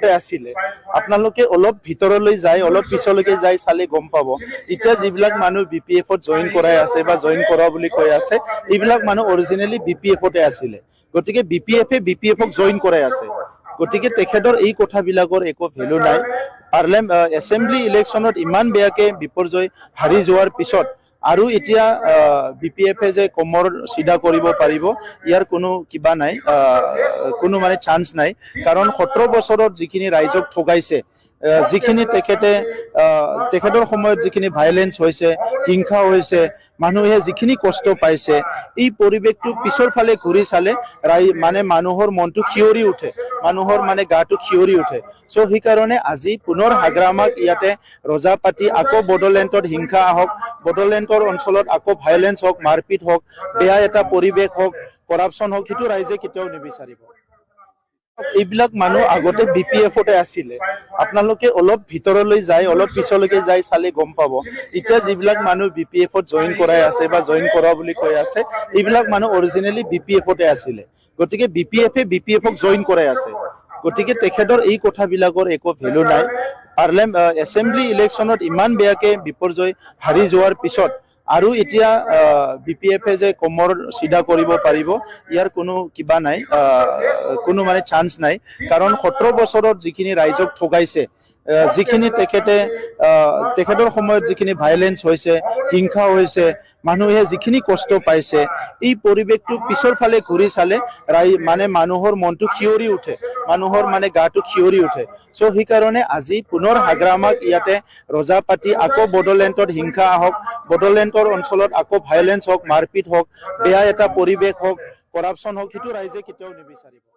এফতে আছিলে আপোনালোকে অলপ ভিতৰলৈ যায় অলপ পিছলৈকে যায় চালে গম পাব এতিয়া যিবিলাক মানুহ বিপিএফত জয়েন কৰাই আছে বা জয়েন কৰা বুলি কৈ আছে এইবিলাক মানুহ অৰিজিনেলি বিপিএফতে আছিলে গতিকে বিপিএফক জয়েন কৰাই আছে গতিকে তেখেতৰ এই কথাবিলাকৰ একো ভ্যালু নাই এছেম্বলি ইলেকশ্যনত ইমান বেয়াকে বিপৰ্যয় হাৰি যোৱাৰ পিছত আৰু এতিয়া বিপিএফে যে কমৰ সিধা কৰিব পাৰিব ইয়াৰ কোনো কিবা নাই কোনো মানে চান্স নাই কাৰণ 17 বছৰত যিখিনি ৰাইজক ঠগাইছে যিখিনি তেখেতৰ সময়ত যিখিনি ভাইলেন্স হৈছে হিংসা হৈছে মানুহে যিখিনি কষ্ট পাইছে এই পৰিৱেশটো পিছৰ ফালে ঘূৰি চালে মানে মানুহৰ মনটো খিয়ৰি উঠে মানুহৰ মানে গাটো খিয়ৰি উঠে সো সেই কাৰণে আজি পুনৰ হাগ্ৰামাক ইয়াতে ৰজা পাতি আকৌ বডলেণ্ডত হিংসা হওক বডলেণ্ডৰ অঞ্চলত আকৌ ভাইলেন্স হওক মাৰপিট হওক বেয়া এটা পৰিৱেশ হওক কৰাপশ্যন হওক সেইটো ৰাইজে কেতিয়াও নিবিচাৰিব এইবিলাক মানুহ আগতে বিপিএফতে আছিলে আপোনালোকে অলপ ভিতৰলৈ যায় অলপ পিছলৈকে যায় চালে গম পাব এতিয়া যিবিলাক মানুহ বিপিএফত জয়েন কৰাই আছে বা জয়েন কৰা বুলি কৈ আছে এইবিলাক মানুহ অৰিজিনেলি বিপিএফতে আছিলে গতিকে বিপিএফক জয়েন কৰাই আছে গতিকে তেখেতৰ এই কথাবিলাকৰ একো ভ্যালু নাই এছেম্বলি ইলেকশ্যনত ইমান বেয়াকে বিপৰ্যয় হাৰি যোৱাৰ পিছত আৰু এতিয়া বিপিএফে যে কমৰ সিধা কৰিব পাৰিব ইয়াৰ কোনো কিবা নাই কোনো মানে চান্স নাই কাৰণ 17 বছৰত যিখিনি ৰাইজক ঠগাইছে যিখিনি তেখেতৰ সময়ত যিখিনি ভাইলেন্স হৈছে হিংসা হৈছে মানুহে যিখিনি কষ্ট পাইছে এই পৰিৱেশটো পিছৰ ফালে ঘূৰি চালে মানে মানুহৰ মনটো খিয়ৰি উঠে মানুহৰ মানে গাটো খিয়ৰি উঠে সো সেই কাৰণে আজি পুনৰ হাগ্ৰামাক ইয়াতে ৰজা পাতি আকৌ বডলেণ্ডত হিংসা হওক বডলেণ্ডৰ অঞ্চলত আকৌ ভাইলেন্স হওক মাৰপিট হওক বেয়া এটা পৰিৱেশ হওক কৰাপশ্যন হওক সেইটো ৰাইজে কেতিয়াও নিবিচাৰিব